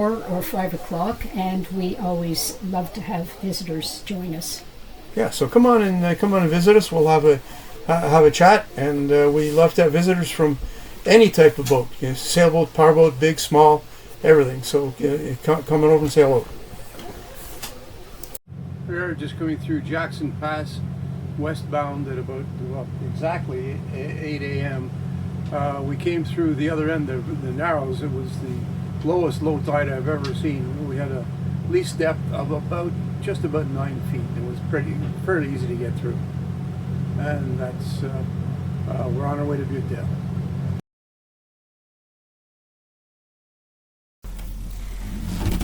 Or 5 o'clock, and we always love to have visitors join us. Yeah, so come on and visit us. We'll have a chat, and we love to have visitors from any type of boat, sailboat, powerboat, big, small, everything. So come on over and say hello. We're just going through Jackson Pass, westbound at about exactly 8 a.m. We came through the other end of the Narrows. It was the lowest low tide I've ever seen. We had a least depth of just about 9 feet. It was fairly easy to get through, and that's we're on our way to Butedale.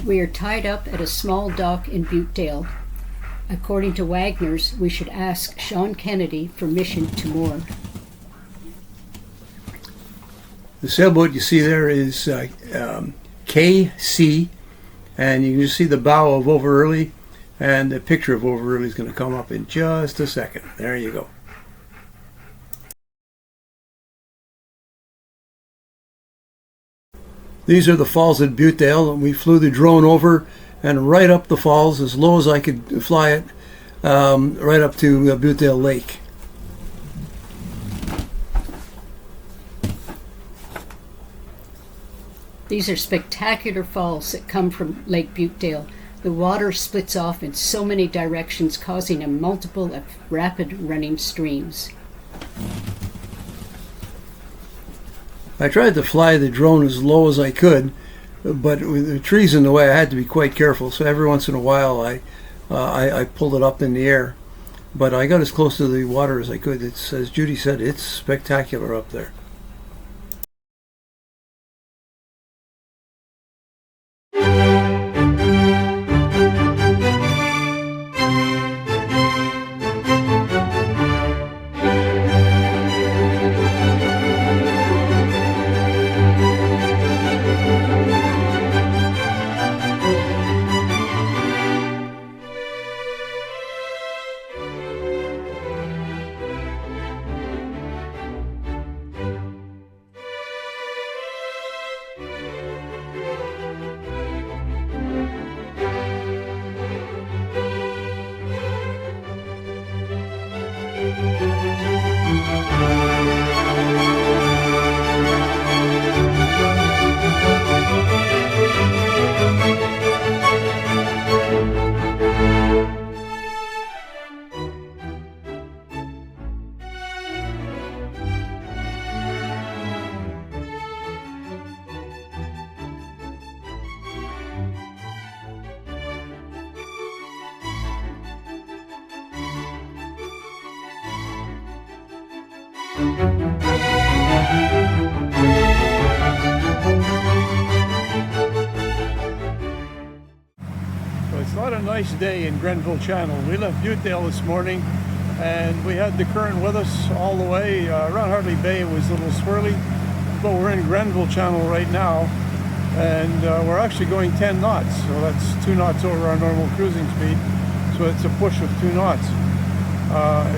We are tied up at a small dock in Butedale. According to Wagner's, we should ask Sean Kennedy permission to moor. The sailboat you see there is KC, and you can just see the bow of Over Early, and the picture of Over Early is going to come up in just a second. There you go. These are the falls at Butedale, and we flew the drone over and right up the falls as low as I could fly it, right up to Butedale Lake. These are spectacular falls that come from Lake Butedale. The water splits off in so many directions, causing a multiple of rapid running streams. I tried to fly the drone as low as I could, but with the trees in the way, I had to be quite careful. So every once in a while, I pulled it up in the air. But I got as close to the water as I could. It's, as Judy said, it's spectacular up there. It's not a nice day in Grenville Channel. We left Butedale this morning and we had the current with us all the way. Around Hartley Bay it was a little swirly, but we're in Grenville Channel right now, and we're actually going 10 knots, so that's 2 knots over our normal cruising speed, so it's a push of 2 knots.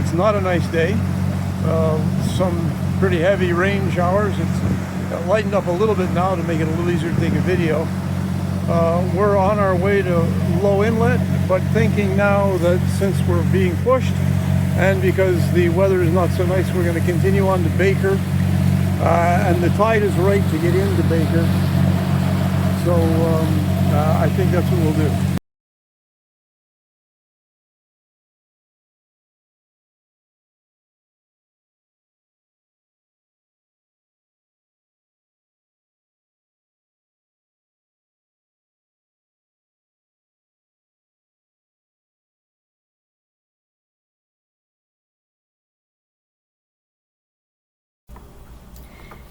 It's not a nice day. Some pretty heavy rain showers. It's lightened up a little bit now to make it a little easier to take a video. We're on our way to Low Inlet, but thinking now that since we're being pushed and because the weather is not so nice, we're going to continue on to Baker, and the tide is right to get into Baker, so I think that's what we'll do.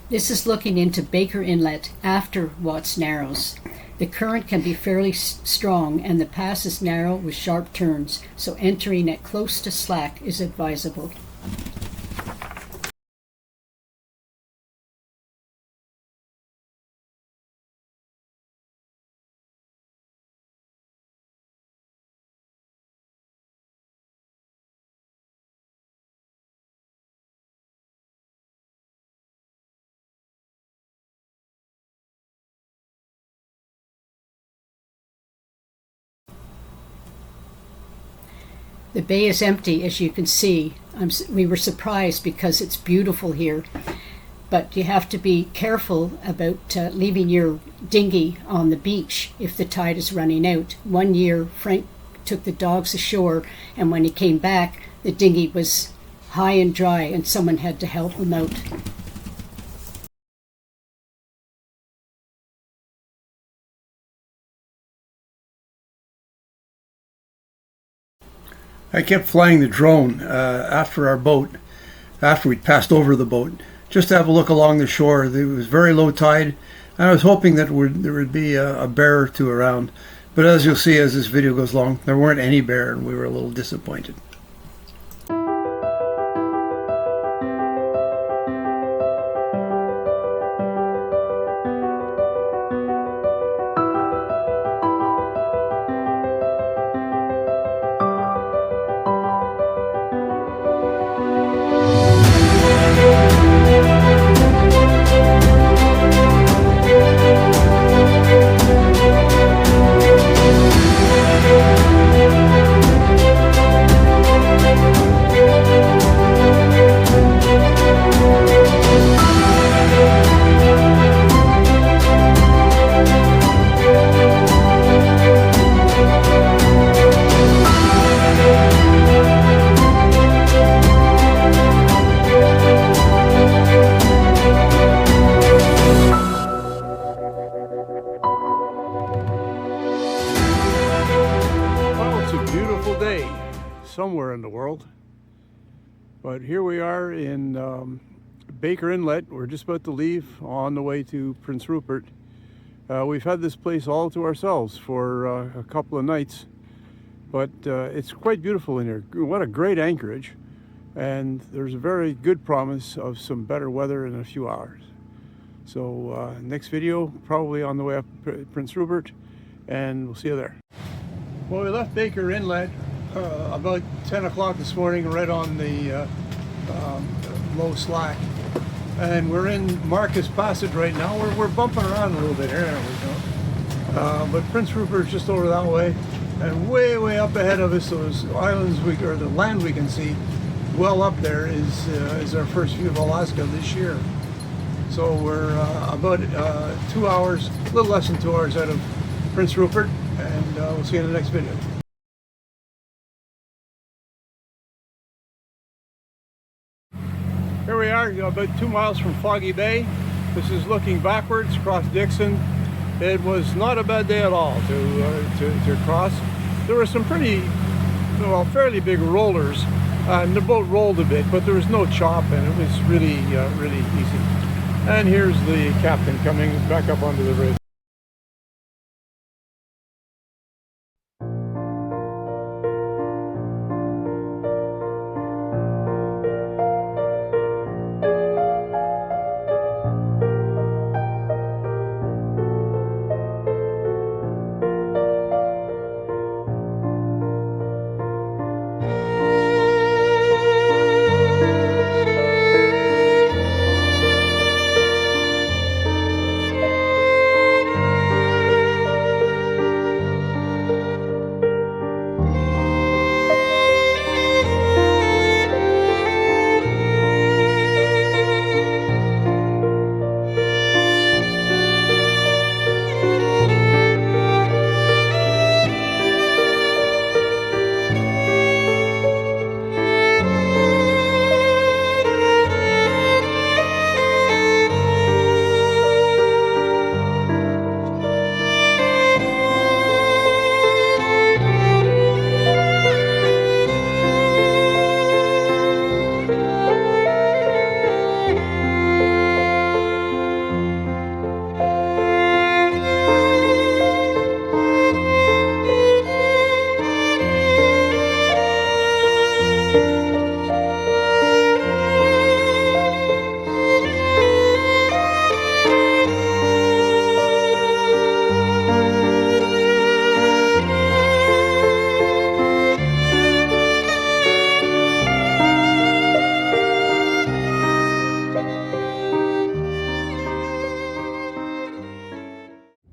This is looking into Baker Inlet after Watts Narrows. The current can be fairly strong and the pass is narrow with sharp turns, so entering at close to slack is advisable. The bay is empty, as you can see. We were surprised because it's beautiful here, but you have to be careful about leaving your dinghy on the beach if the tide is running out. One year, Frank took the dogs ashore, and when he came back, the dinghy was high and dry, and someone had to help him out. I kept flying the drone after our boat, after we'd passed over the boat, just to have a look along the shore. There was very low tide, and I was hoping that there would be a bear or two around. But as you'll see as this video goes along, there weren't any bear, and we were a little disappointed. Day somewhere in the world, but here we are in Baker Inlet. We're just about to leave on the way to Prince Rupert. We've had this place all to ourselves for a couple of nights, but it's quite beautiful in here. What a great anchorage, and there's a very good promise of some better weather in a few hours. So next video probably on the way up Prince Rupert, and we'll see you there. Well, we left Baker Inlet about 10 o'clock this morning, right on the low slack. And we're in Marcus Passage right now. We're bumping around a little bit here, aren't we? But Prince Rupert's just over that way. And way up ahead of us, those islands, or the land we can see, well up there is our first view of Alaska this year. So we're about 2 hours, a little less than 2 hours out of Prince Rupert. And we'll see you in the next video. Here we are, about 2 miles from Foggy Bay. This is looking backwards across Dixon. It was not a bad day at all to cross. There were some fairly big rollers, and the boat rolled a bit, but there was no chop, and it was really easy. And here's the captain coming back up onto the bridge.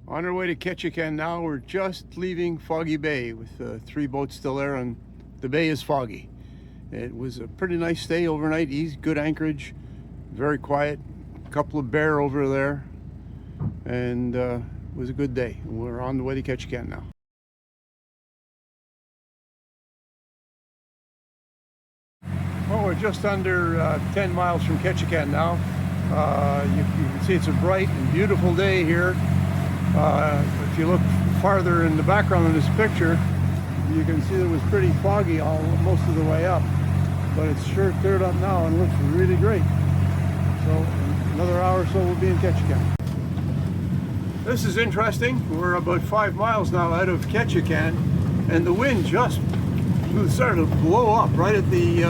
On our way to Ketchikan now. We're just leaving Foggy Bay with 3 boats still there, and the bay is foggy. It was a pretty nice stay overnight, easy, good anchorage, very quiet, a couple of bear over there, and it was a good day. We're on the way to Ketchikan now. Well, we're just under 10 miles from Ketchikan now. You can see it's a bright and beautiful day here. If you look farther in the background of this picture, you can see it was pretty foggy most of the way up. But it's sure cleared up now and looks really great. So in another hour or so we'll be in Ketchikan. This is interesting. We're about 5 miles now out of Ketchikan, and the wind just started to blow up right at the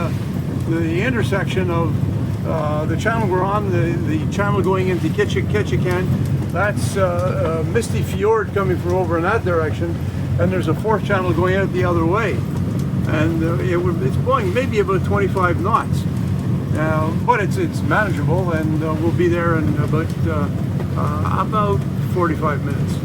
intersection of the channel we're on, the channel going into Ketchikan. That's Misty Fjord coming from over in that direction, and there's a fourth channel going out the other way. And it's blowing maybe about 25 knots, but it's manageable, and we'll be there in about 45 minutes.